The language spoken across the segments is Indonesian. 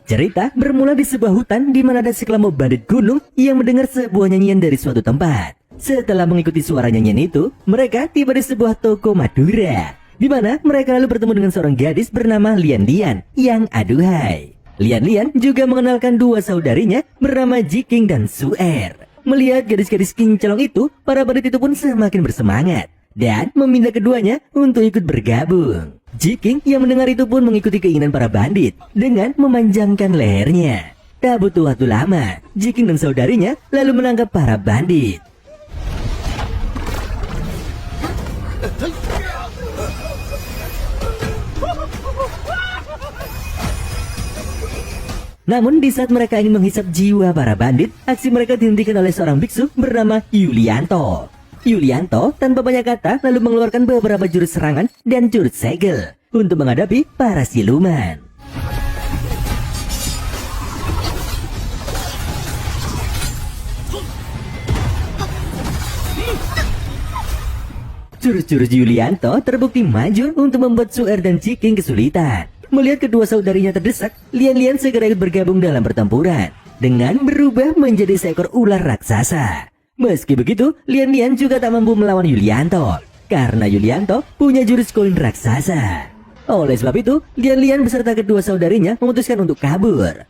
Cerita bermula di sebuah hutan di mana ada sekelompok bandit gunung yang mendengar sebuah nyanyian dari suatu tempat. Setelah mengikuti suara nyanyian itu, mereka tiba di sebuah toko Madura, di mana mereka lalu bertemu dengan seorang gadis bernama Lian Lian yang aduhai. Lian Lian juga mengenalkan dua saudarinya bernama Jiking dan Suer. Melihat gadis-gadis kinclong itu, para bandit itu pun semakin bersemangat dan meminta keduanya untuk ikut bergabung. Jiking yang mendengar itu pun mengikuti keinginan para bandit dengan memanjangkan lehernya. Tak butuh waktu lama, Jiking dan saudarinya lalu menangkap para bandit. Namun di saat mereka ingin menghisap jiwa para bandit, aksi mereka dihentikan oleh seorang biksu bernama Yulianto. Yulianto tanpa banyak kata lalu mengeluarkan beberapa jurus serangan dan jurus segel untuk menghadapi para siluman. Jurus-jurus Yulianto terbukti maju untuk membuat Suer dan Jiking kesulitan. Melihat kedua saudarinya terdesak, Lian Lian segera ikut bergabung dalam pertempuran dengan berubah menjadi seekor ular raksasa. Meski begitu, Lian Lian juga tak mampu melawan Yulianto karena Yulianto punya jurus koin raksasa. Oleh sebab itu, Lian Lian beserta kedua saudarinya memutuskan untuk kabur.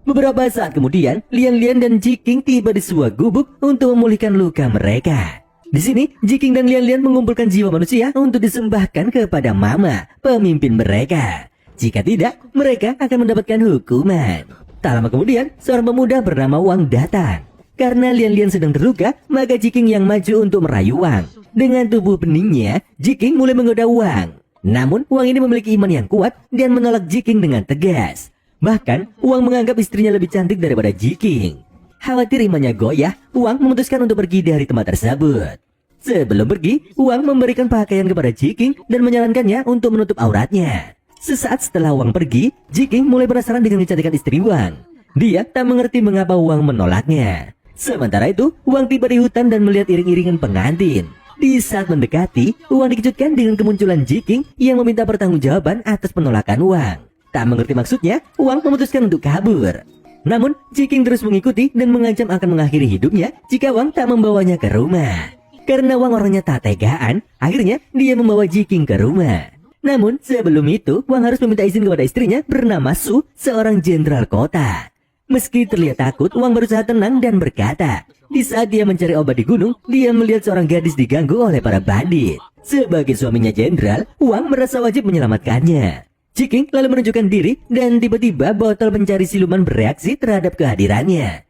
Beberapa saat kemudian, Lian Lian dan Jiking tiba di sebuah gubuk untuk memulihkan luka mereka. Di sini, Jiking dan Lian Lian mengumpulkan jiwa manusia untuk disembahkan kepada Mama, pemimpin mereka. Jika tidak, mereka akan mendapatkan hukuman. Tak lama kemudian, seorang pemuda bernama Wang datang. Karena Lian Lian sedang terluka, maka Jiking yang maju untuk merayu Wang. Dengan tubuh beningnya, Jiking mulai menggoda Wang. Namun, Wang ini memiliki iman yang kuat dan menolak Jiking dengan tegas. Bahkan, Wang menganggap istrinya lebih cantik daripada Jiking. Khawatir imannya goyah, Wang memutuskan untuk pergi dari tempat tersebut. Sebelum pergi, Wang memberikan pakaian kepada Jiking dan menyarankannya untuk menutup auratnya. Sesaat setelah Wang pergi, Jiking mulai penasaran dengan kecantikan istri Wang. Dia tak mengerti mengapa Wang menolaknya. Sementara itu, Wang tiba di hutan dan melihat iring-iringan pengantin. Di saat mendekati, Wang dikejutkan dengan kemunculan Jiking yang meminta pertanggungjawaban atas penolakan Wang. Tak mengerti maksudnya, Wang memutuskan untuk kabur. Namun, Jiking terus mengikuti dan mengancam akan mengakhiri hidupnya jika Wang tak membawanya ke rumah. Karena Wang orangnya tak tegaan, akhirnya dia membawa Jiking ke rumah. Namun, sebelum itu, Wang harus meminta izin kepada istrinya bernama Su, seorang jenderal kota. Meski terlihat takut, Wang berusaha tenang dan berkata, di saat dia mencari obat di gunung, dia melihat seorang gadis diganggu oleh para bandit. Sebagai suaminya jenderal, Wang merasa wajib menyelamatkannya. Jiking lalu menunjukkan diri dan tiba-tiba botol pencari siluman bereaksi terhadap kehadirannya.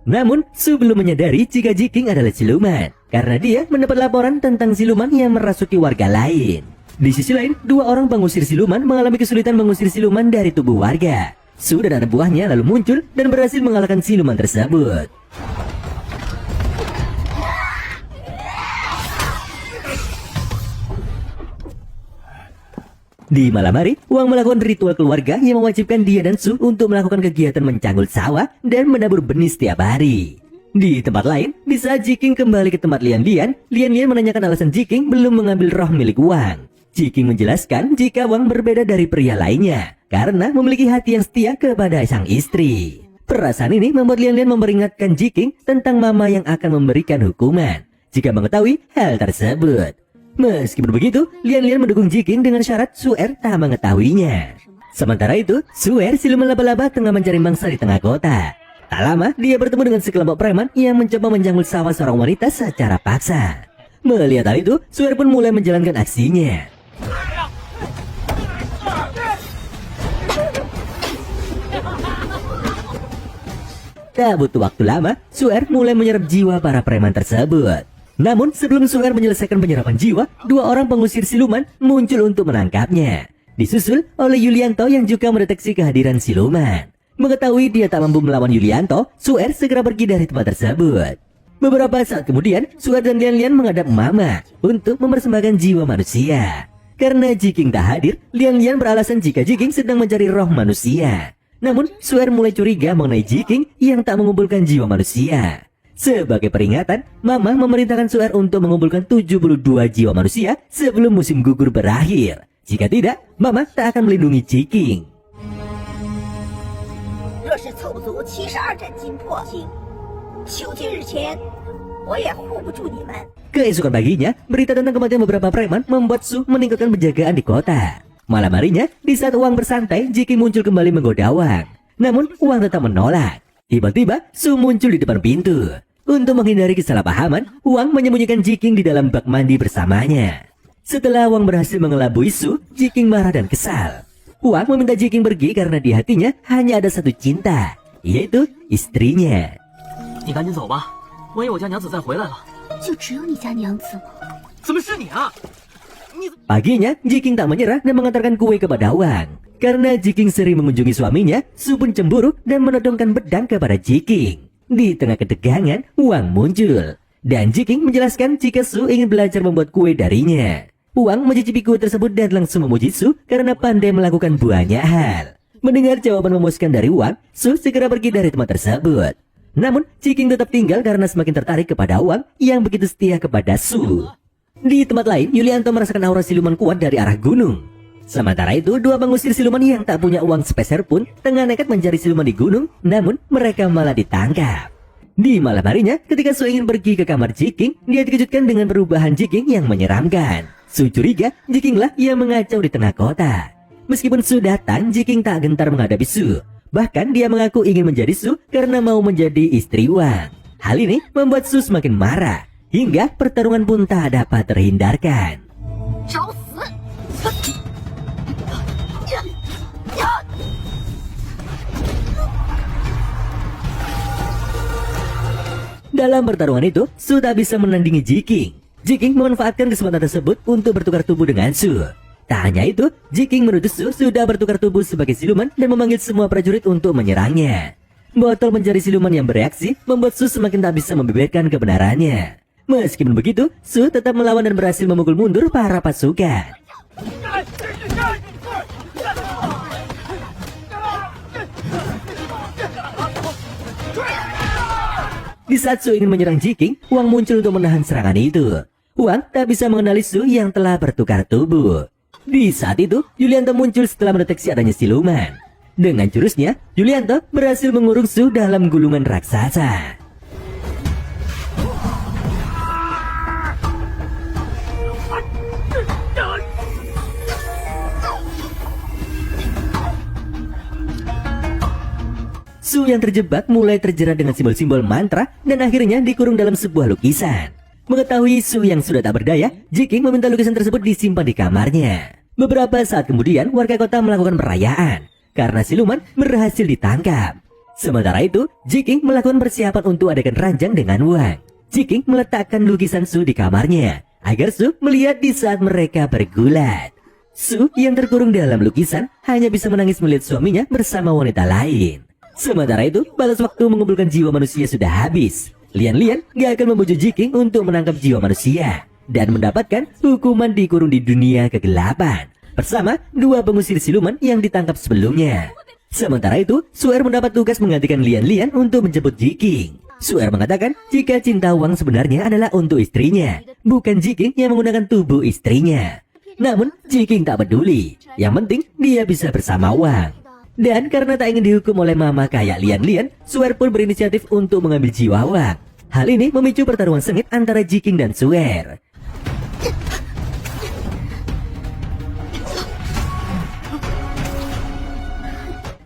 Namun, Su belum menyadari jika Jiking adalah siluman karena dia mendapat laporan tentang siluman yang merasuki warga lain. Di sisi lain, dua orang pengusir siluman mengalami kesulitan mengusir siluman dari tubuh warga. Su dan anak buahnya lalu muncul dan berhasil mengalahkan siluman tersebut. Di malam hari, Wang melakukan ritual keluarga yang mewajibkan dia dan Su untuk melakukan kegiatan mencangkul sawah dan menabur benih setiap hari. Di tempat lain, di saat Jiking kembali ke tempat Lian Lian, Lian Lian menanyakan alasan Jiking belum mengambil roh milik Wang. Jiking menjelaskan jika Wang berbeda dari pria lainnya karena memiliki hati yang setia kepada sang istri. Perasaan ini membuat Lian Lian memperingatkan Jiking tentang Mama yang akan memberikan hukuman jika mengetahui hal tersebut. Meskipun begitu, Lian Lian mendukung Jiking dengan syarat Suer tak mengetahuinya. Sementara itu, Suer siluman laba-laba tengah mencari mangsa di tengah kota. Tak lama, dia bertemu dengan sekelompok preman yang mencoba menjangkul sawah seorang wanita secara paksa. Melihat hal itu, Suer pun mulai menjalankan aksinya. Tak butuh waktu lama, Suer mulai menyerap jiwa para preman tersebut. Namun sebelum Suer menyelesaikan penyerapan jiwa, dua orang pengusir siluman muncul untuk menangkapnya. Disusul oleh Yulianto yang juga mendeteksi kehadiran siluman. Mengetahui dia tak mampu melawan Yulianto, Suer segera pergi dari tempat tersebut. Beberapa saat kemudian, Suer dan Lian Lian menghadap Mama untuk mempersembahkan jiwa manusia. Karena Jiking tak hadir, Lian Lian beralasan jika Jiking sedang mencari roh manusia. Namun, Suer mulai curiga mengenai Jiking yang tak mengumpulkan jiwa manusia. Sebagai peringatan, Mama memerintahkan Suer untuk mengumpulkan 72 jiwa manusia sebelum musim gugur berakhir. Jika tidak, Mama tak akan melindungi Jiking. Keesokan paginya, berita tentang kematian beberapa preman membuat Su meningkatkan penjagaan di kota. Malam harinya, di saat Wang bersantai, Jiking muncul kembali menggoda Wang. Namun, Wang tetap menolak. Tiba-tiba, Su muncul di depan pintu. Untuk menghindari kesalahpahaman, Wang menyembunyikan Jiking di dalam bak mandi bersamanya. Setelah Wang berhasil mengelabui Su, Jiking marah dan kesal. Wang meminta Jiking pergi karena di hatinya hanya ada satu cinta, yaitu istrinya. Paginya, Jiking tak menyerah dan mengantarkan kue kepada Wang. Karena Jiking sering mengunjungi suaminya, Su pun cemburu dan menodongkan pedang kepada Jiking. Di tengah ketegangan, Wang muncul. Dan Jiking menjelaskan jika Su ingin belajar membuat kue darinya. Wang mencicipi kue tersebut dan langsung memuji Su karena pandai melakukan banyak hal. Mendengar jawaban memuaskan dari Wang, Su segera pergi dari tempat tersebut. Namun, Jiking tetap tinggal karena semakin tertarik kepada Wang yang begitu setia kepada Su. Di tempat lain, Yulianto merasakan aura siluman kuat dari arah gunung. Sementara itu, dua pengusir siluman yang tak punya uang sepeser pun tengah nekat mencari siluman di gunung, namun mereka malah ditangkap. Di malam harinya, ketika Su ingin pergi ke kamar Jiking, dia dikejutkan dengan perubahan Jiking yang menyeramkan. Su curiga Jikinglah yang mengacau di tengah kota. Meskipun Su datang, Jiking tak gentar menghadapi Su. Bahkan dia mengaku ingin menjadi Su karena mau menjadi istri Wang. Hal ini membuat Su semakin marah. Hingga pertarungan pun tak dapat terhindarkan. Dalam pertarungan itu, Su tak bisa menandingi Jiking. Jiking memanfaatkan kesempatan tersebut untuk bertukar tubuh dengan Su. Tak hanya itu, Jiking menuduh Su sudah bertukar tubuh sebagai siluman dan memanggil semua prajurit untuk menyerangnya. Botol mencari siluman yang bereaksi membuat Su semakin tak bisa membeberkan kebenarannya. Meskipun begitu, Su tetap melawan dan berhasil memukul mundur para pasukan. Di saat Su ingin menyerang Jiking, Wang muncul untuk menahan serangan itu. Wang tak bisa mengenali Su yang telah bertukar tubuh. Di saat itu, Yulianto muncul setelah mendeteksi adanya siluman. Dengan jurusnya, Yulianto berhasil mengurung Su dalam gulungan raksasa. Su yang terjebak mulai terjerat dengan simbol-simbol mantra dan akhirnya dikurung dalam sebuah lukisan. Mengetahui Su yang sudah tak berdaya, Jiking meminta lukisan tersebut disimpan di kamarnya. Beberapa saat kemudian, warga kota melakukan perayaan karena siluman berhasil ditangkap. Sementara itu, Jiking melakukan persiapan untuk adegan ranjang dengan Wang. Jiking meletakkan lukisan Su di kamarnya agar Su melihat di saat mereka bergulat. Su yang terkurung dalam lukisan hanya bisa menangis melihat suaminya bersama wanita lain. Sementara itu, batas waktu mengumpulkan jiwa manusia sudah habis. Lian Lian gak akan membujuk Jiking untuk menangkap jiwa manusia dan mendapatkan hukuman dikurung di dunia kegelapan bersama dua pengusir siluman yang ditangkap sebelumnya. Sementara itu, Suer mendapat tugas menggantikan Lian Lian untuk menjemput Jiking. Suer mengatakan jika cinta Wang sebenarnya adalah untuk istrinya, bukan Jiking yang menggunakan tubuh istrinya. Namun, Jiking tak peduli. Yang penting, dia bisa bersama Wang. Dan karena tak ingin dihukum oleh mama kayak Lian Lian, Suer pun berinisiatif untuk mengambil jiwa Wang. Hal ini memicu pertarungan sengit antara Jiking dan Suer.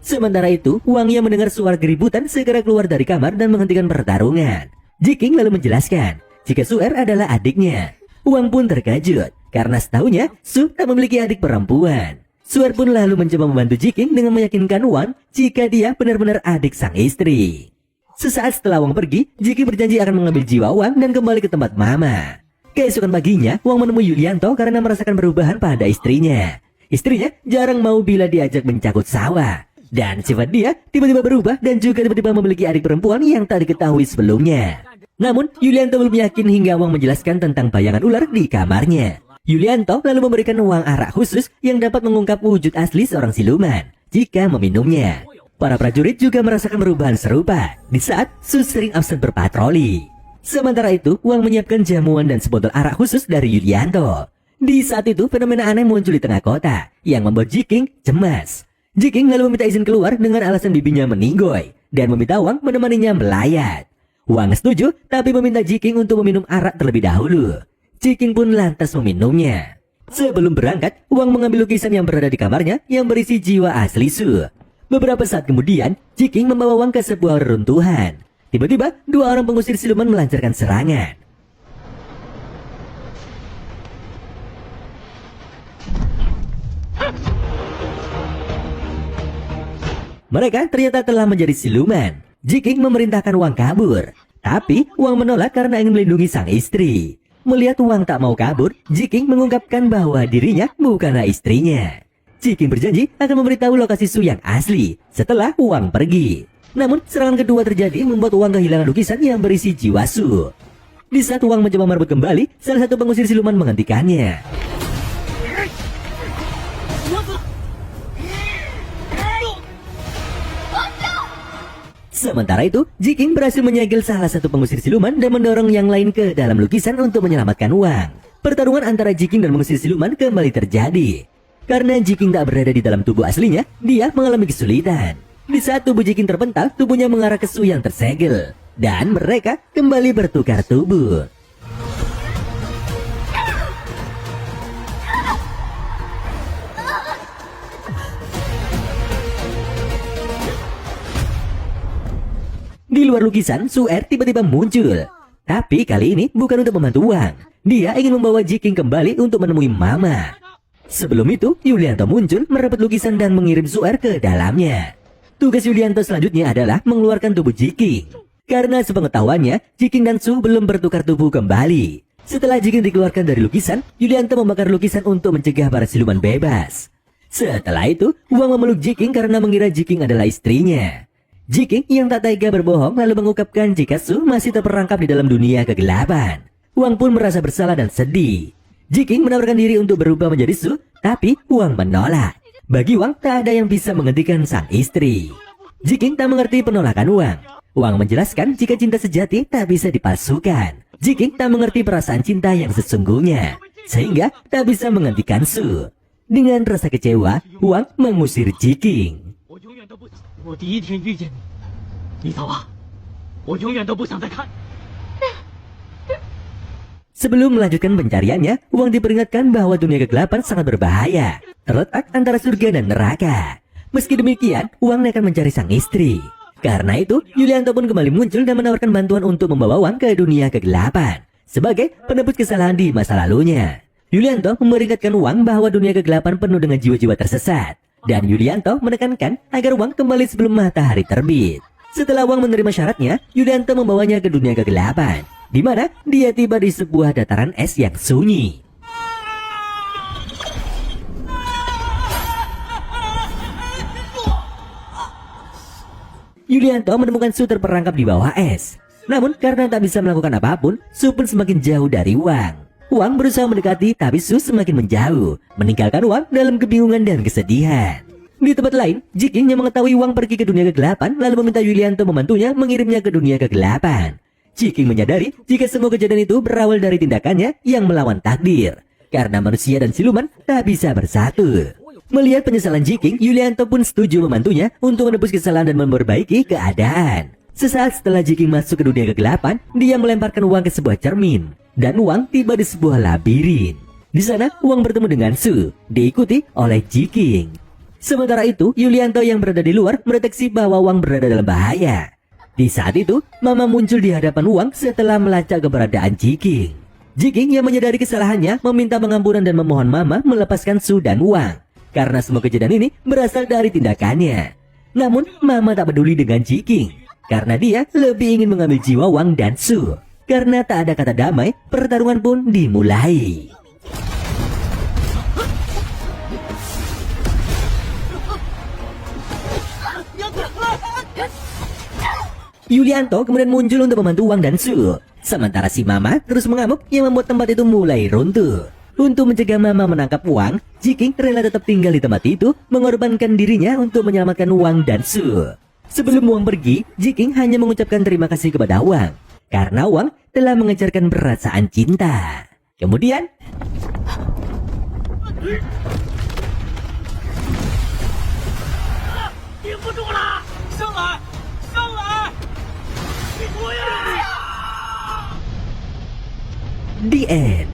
Sementara itu, Wang yang mendengar suara keributan segera keluar dari kamar dan menghentikan pertarungan. Jiking lalu menjelaskan jika Suer adalah adiknya. Wang pun terkejut karena setahunya Su tak memiliki adik perempuan. Suer pun lalu mencoba membantu Jiking dengan meyakinkan Wang jika dia benar-benar adik sang istri. Sesaat setelah Wang pergi, Jiking berjanji akan mengambil jiwa Wang dan kembali ke tempat mama. Keesokan paginya, Wang menemui Yulianto karena merasakan perubahan pada istrinya. Istrinya jarang mau bila diajak mencakut sawah. Dan sifat dia tiba-tiba berubah dan juga tiba-tiba memiliki adik perempuan yang tak diketahui sebelumnya. Namun, Yulianto belum yakin hingga Wang menjelaskan tentang bayangan ular di kamarnya. Yulianto lalu memberikan uang arak khusus yang dapat mengungkap wujud asli seorang siluman jika meminumnya. Para prajurit juga merasakan perubahan serupa di saat Su sering absen berpatroli. Sementara itu, Wang menyiapkan jamuan dan sebotol arak khusus dari Yulianto. Di saat itu, fenomena aneh muncul di tengah kota yang membuat Jiking cemas. Jiking lalu meminta izin keluar dengan alasan bibinya meninggoy dan meminta Wang menemaninya melayat. Wang setuju, tapi meminta Jiking untuk meminum arak terlebih dahulu. Jiking pun lantas meminumnya. Sebelum berangkat, Wang mengambil lukisan yang berada di kamarnya yang berisi jiwa asli Su. Beberapa saat kemudian, Jiking membawa Wang ke sebuah reruntuhan. Tiba-tiba, dua orang pengusir siluman melancarkan serangan. Mereka ternyata telah menjadi siluman. Jiking memerintahkan Wang kabur. Tapi, Wang menolak karena ingin melindungi sang istri. Melihat Wang tak mau kabur, Jiking mengungkapkan bahwa dirinya bukanlah istrinya. Jiking berjanji akan memberitahu lokasi Su yang asli setelah Wang pergi. Namun, serangan kedua terjadi membuat Wang kehilangan lukisan yang berisi jiwa Su. Di saat Wang mencoba merebut kembali, salah satu pengusir siluman menghentikannya. Sementara itu, Jiking berhasil menyegel salah satu pengusir siluman dan mendorong yang lain ke dalam lukisan untuk menyelamatkan Wang. Pertarungan antara Jiking dan pengusir siluman kembali terjadi. Karena Jiking tak berada di dalam tubuh aslinya, dia mengalami kesulitan. Di saat tubuh Jiking terpental, tubuhnya mengarah ke Su yang tersegel. Dan mereka kembali bertukar tubuh. Di luar lukisan, Su Er tiba-tiba muncul. Tapi kali ini bukan untuk membantu Wang. Dia ingin membawa Jiking kembali untuk menemui Mama. Sebelum itu, Yulianto muncul merebut lukisan dan mengirim Su Er ke dalamnya. Tugas Yulianto selanjutnya adalah mengeluarkan tubuh Jiking. Karena sepengetahuannya, Jiking dan Su belum bertukar tubuh kembali. Setelah Jiking dikeluarkan dari lukisan, Yulianto membakar lukisan untuk mencegah para siluman bebas. Setelah itu, Wang memeluk Jiking karena mengira Jiking adalah istrinya. Jiking yang tak tega berbohong lalu mengungkapkan jika Su masih terperangkap di dalam dunia kegelapan. Wang pun merasa bersalah dan sedih. Jiking menawarkan diri untuk berubah menjadi Su, tapi Wang menolak. Bagi Wang, tak ada yang bisa menghentikan sang istri. Jiking tak mengerti penolakan Wang. Wang menjelaskan jika cinta sejati tak bisa dipalsukan. Jiking tak mengerti perasaan cinta yang sesungguhnya, sehingga tak bisa menghentikan Su. Dengan rasa kecewa, Wang mengusir Jiking. Sebelum melanjutkan pencariannya, Wang diperingatkan bahwa dunia kegelapan sangat berbahaya, terletak antara surga dan neraka. Meski demikian, Wang akan mencari sang istri. Karena itu, Yulianto pun kembali muncul dan menawarkan bantuan untuk membawa Wang ke dunia kegelapan sebagai penebus kesalahan di masa lalunya. Yulianto memperingatkan Wang bahwa dunia kegelapan penuh dengan jiwa-jiwa tersesat. Dan Yulianto menekankan agar Wang kembali sebelum matahari terbit. Setelah Wang menerima syaratnya, Yulianto membawanya ke dunia kegelapan, di mana dia tiba di sebuah dataran es yang sunyi. Yulianto menemukan Su terperangkap di bawah es. Namun karena tak bisa melakukan apapun, Su pun semakin jauh dari Wang. Wang berusaha mendekati, tapi Su semakin menjauh, meninggalkan Wang dalam kebingungan dan kesedihan. Di tempat lain, Jiking yang mengetahui Wang pergi ke dunia kegelapan lalu meminta Yulianto membantunya mengirimnya ke dunia kegelapan. Jiking menyadari jika semua kejadian itu berawal dari tindakannya yang melawan takdir, karena manusia dan siluman tak bisa bersatu. Melihat penyesalan Jiking, Yulianto pun setuju membantunya untuk menebus kesalahan dan memperbaiki keadaan. Sesaat setelah Jiking masuk ke dunia kegelapan, dia melemparkan Wang ke sebuah cermin. Dan Wang tiba di sebuah labirin. Di sana, Wang bertemu dengan Su, diikuti oleh Jiking. Sementara itu, Yulianto yang berada di luar mendeteksi bahwa Wang berada dalam bahaya. Di saat itu, Mama muncul di hadapan Wang setelah melacak keberadaan Jiking. Jiking yang menyadari kesalahannya meminta pengampunan dan memohon Mama melepaskan Su dan Wang. Karena semua kejadian ini berasal dari tindakannya. Namun, Mama tak peduli dengan Jiking. Karena dia lebih ingin mengambil jiwa Wang dan Su. Karena tak ada kata damai, pertarungan pun dimulai. Yulianto kemudian muncul untuk membantu Wang dan Su. Sementara si Mama terus mengamuk yang membuat tempat itu mulai runtuh. Untuk mencegah Mama menangkap Wang, Jiking rela tetap tinggal di tempat itu, mengorbankan dirinya untuk menyelamatkan Wang dan Su. Sebelum Wang pergi, Jiking hanya mengucapkan terima kasih kepada Wang, karena Wang telah mengejarkan perasaan cinta. Kemudian, the end.